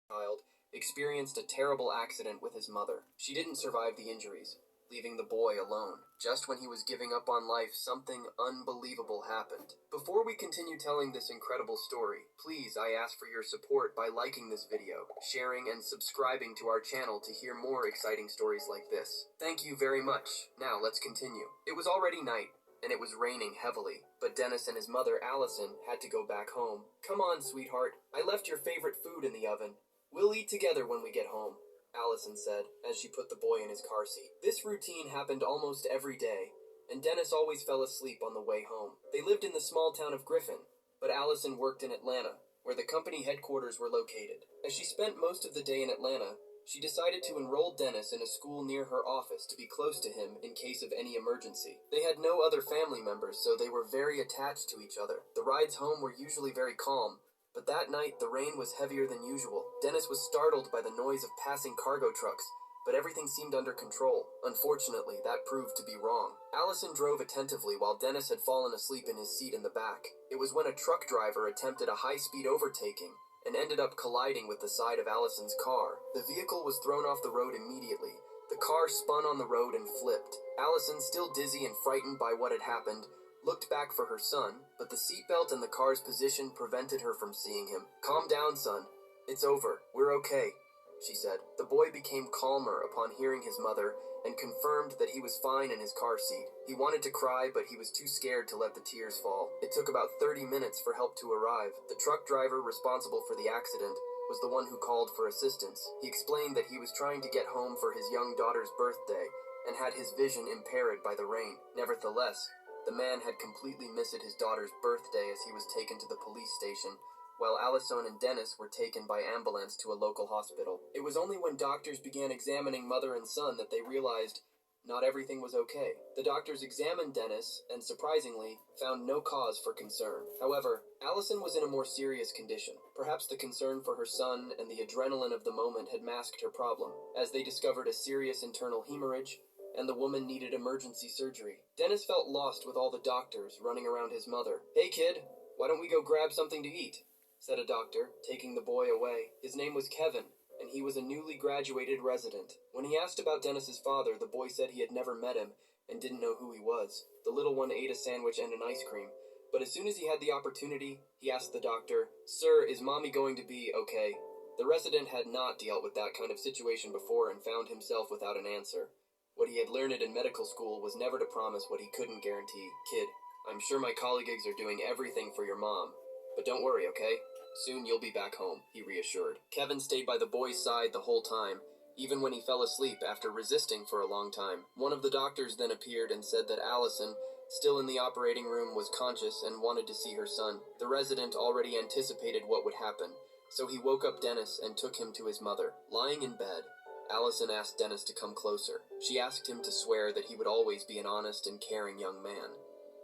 child, experienced a terrible accident with his mother. She didn't survive the injuries, leaving the boy alone. Just when he was giving up on life, something unbelievable happened. Before we continue telling this incredible story, please, I ask for your support by liking this video, sharing, and subscribing to our channel to hear more exciting stories like this. Thank you very much. Now let's continue. It was already night, and it was raining heavily, but Dennis and his mother, Allison, had to go back home. Come on, sweetheart. I left your favorite food in the oven. We'll eat together when we get home, Allison said, as she put the boy in his car seat. This routine happened almost every day, and Dennis always fell asleep on the way home. They lived in the small town of Griffin, but Allison worked in Atlanta, where the company headquarters were located. As she spent most of the day in Atlanta, she decided to enroll Dennis in a school near her office to be close to him in case of any emergency. They had no other family members, so they were very attached to each other. The rides home were usually very calm, but that night the rain was heavier than usual. Dennis was startled by the noise of passing cargo trucks, but everything seemed under control. Unfortunately, that proved to be wrong. Allison drove attentively while Dennis had fallen asleep in his seat in the back. It was when a truck driver attempted a high-speed overtaking and ended up colliding with the side of Allison's car. The vehicle was thrown off the road immediately. The car spun on the road and flipped. Allison, still dizzy and frightened by what had happened, looked back for her son, but the seatbelt and the car's position prevented her from seeing him. "Calm down, son. It's over. We're okay," she said. The boy became calmer upon hearing his mother and confirmed that he was fine in his car seat. He wanted to cry, but he was too scared to let the tears fall. It took about 30 minutes for help to arrive. The truck driver responsible for the accident was the one who called for assistance. He explained that he was trying to get home for his young daughter's birthday and had his vision impaired by the rain. Nevertheless, the man had completely missed his daughter's birthday as he was taken to the police station, while Allison and Dennis were taken by ambulance to a local hospital. It was only when doctors began examining mother and son that they realized not everything was okay. The doctors examined Dennis and, surprisingly, found no cause for concern. However, Allison was in a more serious condition. Perhaps the concern for her son and the adrenaline of the moment had masked her problem, as they discovered a serious internal hemorrhage, and the woman needed emergency surgery. Dennis felt lost with all the doctors running around his mother. "Hey kid, why don't we go grab something to eat?" said a doctor, taking the boy away. His name was Kevin, and he was a newly graduated resident. When he asked about Dennis's father, the boy said he had never met him and didn't know who he was. The little one ate a sandwich and an ice cream, but as soon as he had the opportunity, he asked the doctor, "Sir, is mommy going to be okay?" The resident had not dealt with that kind of situation before and found himself without an answer. What he had learned in medical school was never to promise what he couldn't guarantee. "Kid, I'm sure my colleagues are doing everything for your mom, but don't worry, okay? Soon you'll be back home," he reassured. Kevin stayed by the boy's side the whole time, even when he fell asleep after resisting for a long time. One of the doctors then appeared and said that Allison, still in the operating room, was conscious and wanted to see her son. The resident already anticipated what would happen, so he woke up Dennis and took him to his mother. Lying in bed, Allison asked Dennis to come closer. She asked him to swear that he would always be an honest and caring young man,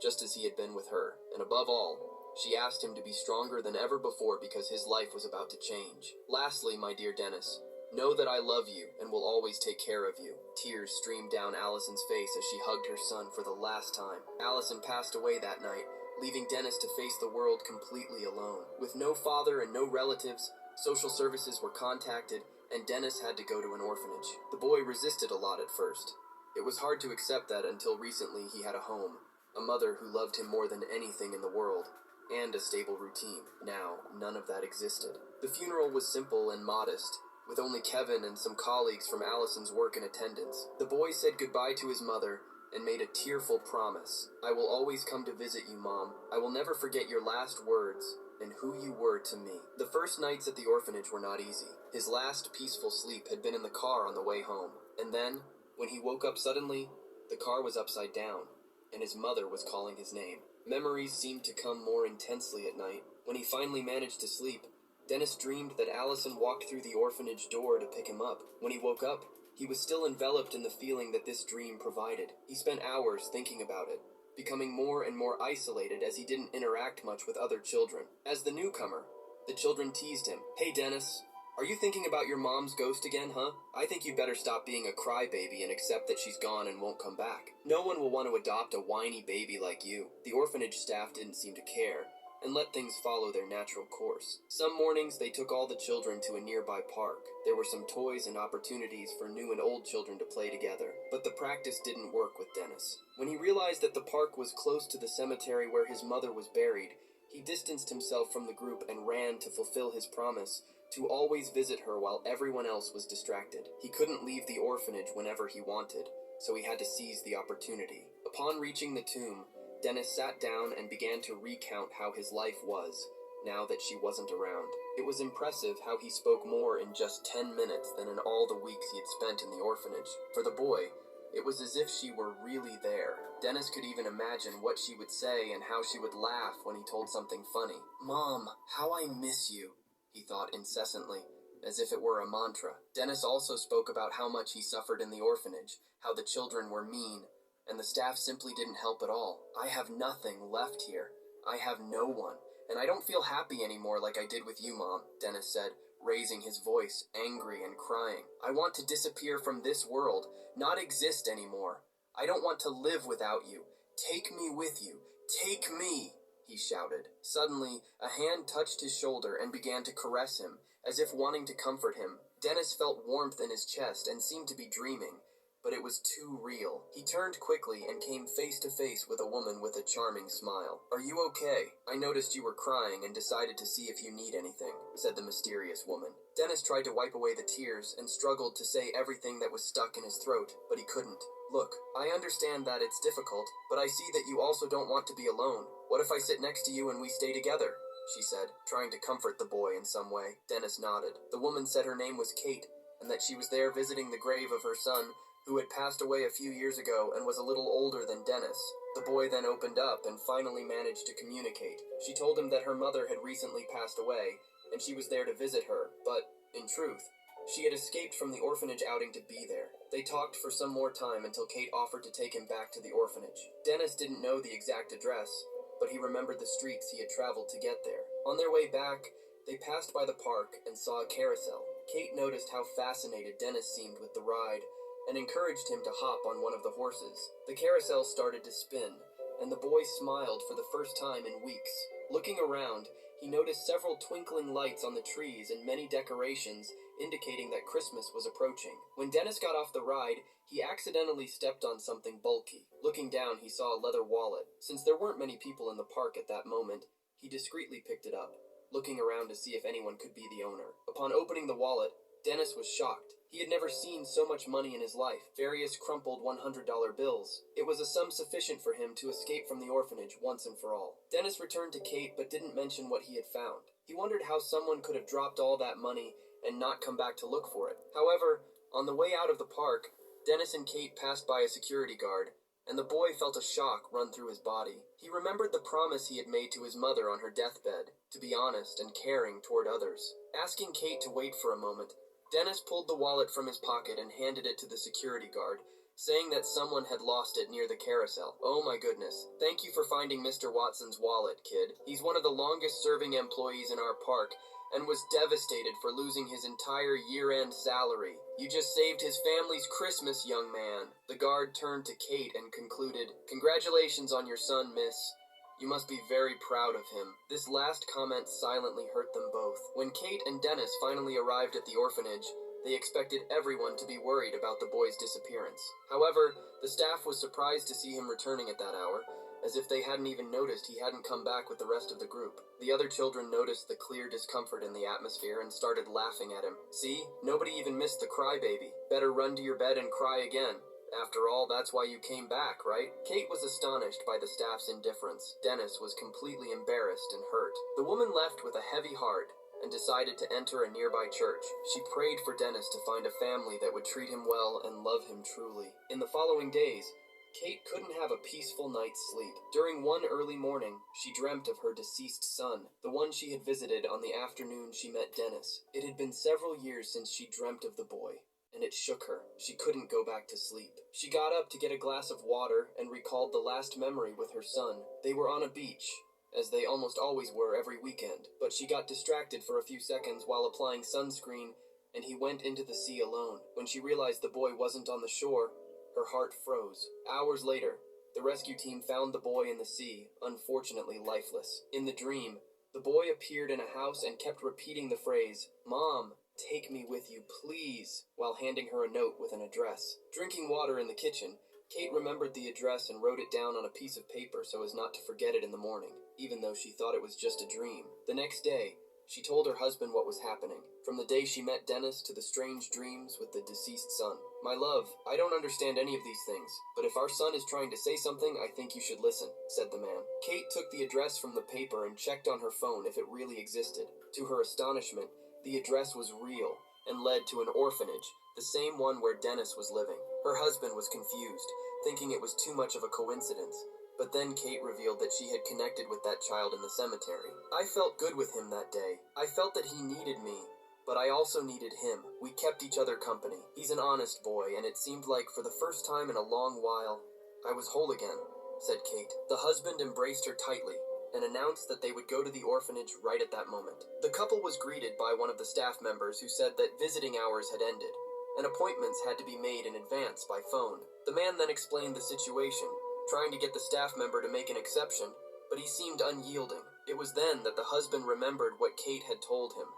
just as he had been with her, and above all, she asked him to be stronger than ever before because his life was about to change. "Lastly, my dear Dennis, know that I love you and will always take care of you." Tears streamed down Allison's face as she hugged her son for the last time. Allison passed away that night, leaving Dennis to face the world completely alone. With no father and no relatives, social services were contacted, and Dennis had to go to an orphanage. The boy resisted a lot at first. It was hard to accept that until recently he had a home, a mother who loved him more than anything in the world, and a stable routine. Now, none of that existed. The funeral was simple and modest, with only Kevin and some colleagues from Allison's work in attendance. The boy said goodbye to his mother and made a tearful promise. "I will always come to visit you, Mom. I will never forget your last words and who you were to me." The first nights at the orphanage were not easy. His last peaceful sleep had been in the car on the way home. And then, when he woke up suddenly, the car was upside down, and his mother was calling his name. Memories seemed to come more intensely at night. When he finally managed to sleep, Dennis dreamed that Allison walked through the orphanage door to pick him up. When he woke up, he was still enveloped in the feeling that this dream provided. He spent hours thinking about it, becoming more and more isolated as he didn't interact much with other children. As the newcomer, the children teased him. "Hey Dennis, are you thinking about your mom's ghost again, huh? I think you better stop being a crybaby and accept that she's gone and won't come back. No one will want to adopt a whiny baby like you." The orphanage staff didn't seem to care, and let things follow their natural course. Some mornings they took all the children to a nearby park. There were some toys and opportunities for new and old children to play together, but the practice didn't work with Dennis. When he realized that the park was close to the cemetery where his mother was buried, he distanced himself from the group and ran to fulfill his promise to always visit her while everyone else was distracted. He couldn't leave the orphanage whenever he wanted, so he had to seize the opportunity. Upon reaching the tomb, Dennis sat down and began to recount how his life was, now that she wasn't around. It was impressive how he spoke more in just 10 minutes than in all the weeks he had spent in the orphanage. For the boy, it was as if she were really there. Dennis could even imagine what she would say and how she would laugh when he told something funny. "Mom, how I miss you," he thought incessantly, as if it were a mantra. Dennis also spoke about how much he suffered in the orphanage, how the children were mean, and the staff simply didn't help at all. "I have nothing left here. I have no one, and I don't feel happy anymore like I did with you, Mom," Dennis said, raising his voice, angry and crying. "I want to disappear from this world, not exist anymore. I don't want to live without you. Take me with you. Take me," he shouted. Suddenly, a hand touched his shoulder and began to caress him, as if wanting to comfort him. Dennis felt warmth in his chest and seemed to be dreaming, but it was too real. He turned quickly and came face to face with a woman with a charming smile. "Are you okay? I noticed you were crying and decided to see if you need anything," said the mysterious woman. Dennis tried to wipe away the tears and struggled to say everything that was stuck in his throat, but he couldn't. "Look, I understand that it's difficult, but I see that you also don't want to be alone. What if I sit next to you and we stay together?" she said, trying to comfort the boy in some way. Dennis nodded. The woman said her name was Kate, and that she was there visiting the grave of her son, who had passed away a few years ago and was a little older than Dennis. The boy then opened up and finally managed to communicate. She told him that her mother had recently passed away, and she was there to visit her, but, in truth, she had escaped from the orphanage outing to be there. They talked for some more time until Kate offered to take him back to the orphanage. Dennis didn't know the exact address, but he remembered the streets he had traveled to get there. On their way back, they passed by the park and saw a carousel. Kate noticed how fascinated Dennis seemed with the ride, and encouraged him to hop on one of the horses. The carousel started to spin, and the boy smiled for the first time in weeks. Looking around, he noticed several twinkling lights on the trees and many decorations, indicating that Christmas was approaching. When Dennis got off the ride, he accidentally stepped on something bulky. Looking down, he saw a leather wallet. Since there weren't many people in the park at that moment, he discreetly picked it up, looking around to see if anyone could be the owner. Upon opening the wallet, Dennis was shocked. He had never seen so much money in his life, various crumpled $100 bills. It was a sum sufficient for him to escape from the orphanage once and for all. Dennis returned to Kate but didn't mention what he had found. He wondered how someone could have dropped all that money and not come back to look for it. However, on the way out of the park, Dennis and Kate passed by a security guard, and the boy felt a shock run through his body. He remembered the promise he had made to his mother on her deathbed, to be honest and caring toward others. Asking Kate to wait for a moment, Dennis pulled the wallet from his pocket and handed it to the security guard, saying that someone had lost it near the carousel. "Oh my goodness. Thank you for finding Mr. Watson's wallet, kid. He's one of the longest-serving employees in our park and was devastated for losing his entire year-end salary. You just saved his family's Christmas, young man." The guard turned to Kate and concluded, "Congratulations on your son, miss. You must be very proud of him." This last comment silently hurt them both. When Kate and Dennis finally arrived at the orphanage, they expected everyone to be worried about the boy's disappearance. However, the staff was surprised to see him returning at that hour, as if they hadn't even noticed he hadn't come back with the rest of the group. The other children noticed the clear discomfort in the atmosphere and started laughing at him. "See? Nobody even missed the crybaby. Better run to your bed and cry again. After all, that's why you came back, right?" Kate was astonished by the staff's indifference. Dennis was completely embarrassed and hurt. The woman left with a heavy heart and decided to enter a nearby church. She prayed for Dennis to find a family that would treat him well and love him truly. In the following days, Kate couldn't have a peaceful night's sleep. During one early morning, she dreamt of her deceased son, the one she had visited on the afternoon she met Dennis. It had been several years since she dreamt of the boy, and it shook her. She couldn't go back to sleep. She got up to get a glass of water and recalled the last memory with her son. They were on a beach, as they almost always were every weekend, but she got distracted for a few seconds while applying sunscreen, and he went into the sea alone. When she realized the boy wasn't on the shore, her heart froze. Hours later, The rescue team found the boy in the sea, unfortunately lifeless. In the dream, the boy appeared in a house and kept repeating the phrase, "Mom, take me with you, please," while handing her a note with an address. Drinking water in the kitchen, Kate remembered the address and wrote it down on a piece of paper so as not to forget it in the morning, even though she thought it was just a dream. The next day, she told her husband what was happening, from the day she met Dennis to the strange dreams with the deceased son. "My love, I don't understand any of these things, but if our son is trying to say something, I think you should listen," said the man. Kate took the address from the paper and checked on her phone if it really existed. To her astonishment, the address was real and led to an orphanage, the same one where Dennis was living. Her husband was confused, thinking it was too much of a coincidence. But then Kate revealed that she had connected with that child in the cemetery. "I felt good with him that day. I felt that he needed me, but I also needed him. We kept each other company. He's an honest boy, and it seemed like for the first time in a long while, I was whole again," said Kate. The husband embraced her tightly and announced that they would go to the orphanage right at that moment. The couple was greeted by one of the staff members who said that visiting hours had ended, and appointments had to be made in advance by phone. The man then explained the situation, trying to get the staff member to make an exception, but he seemed unyielding. It was then that the husband remembered what Kate had told him,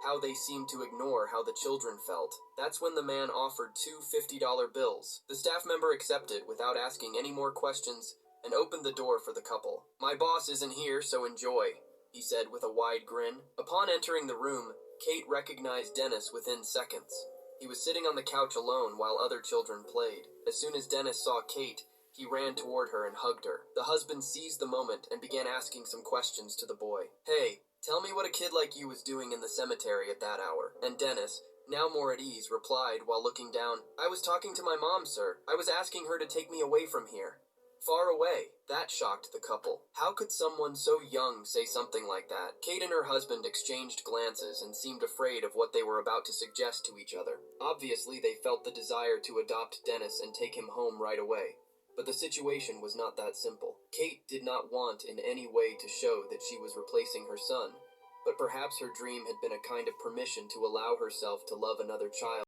how they seemed to ignore how the children felt. That's when the man offered two $50 bills. The staff member accepted without asking any more questions and opened the door for the couple. "My boss isn't here, so enjoy," he said with a wide grin. Upon entering the room, Kate recognized Dennis within seconds. He was sitting on the couch alone while other children played. As soon as Dennis saw Kate, he ran toward her and hugged her. The husband seized the moment and began asking some questions to the boy. "Hey, tell me what a kid like you was doing in the cemetery at that hour." And Dennis, now more at ease, replied while looking down, "I was talking to my mom, sir. I was asking her to take me away from here." Far away. That shocked the couple. How could someone so young say something like that? Kate and her husband exchanged glances and seemed afraid of what they were about to suggest to each other. Obviously, they felt the desire to adopt Dennis and take him home right away. But the situation was not that simple. Kate did not want in any way to show that she was replacing her son, but perhaps her dream had been a kind of permission to allow herself to love another child.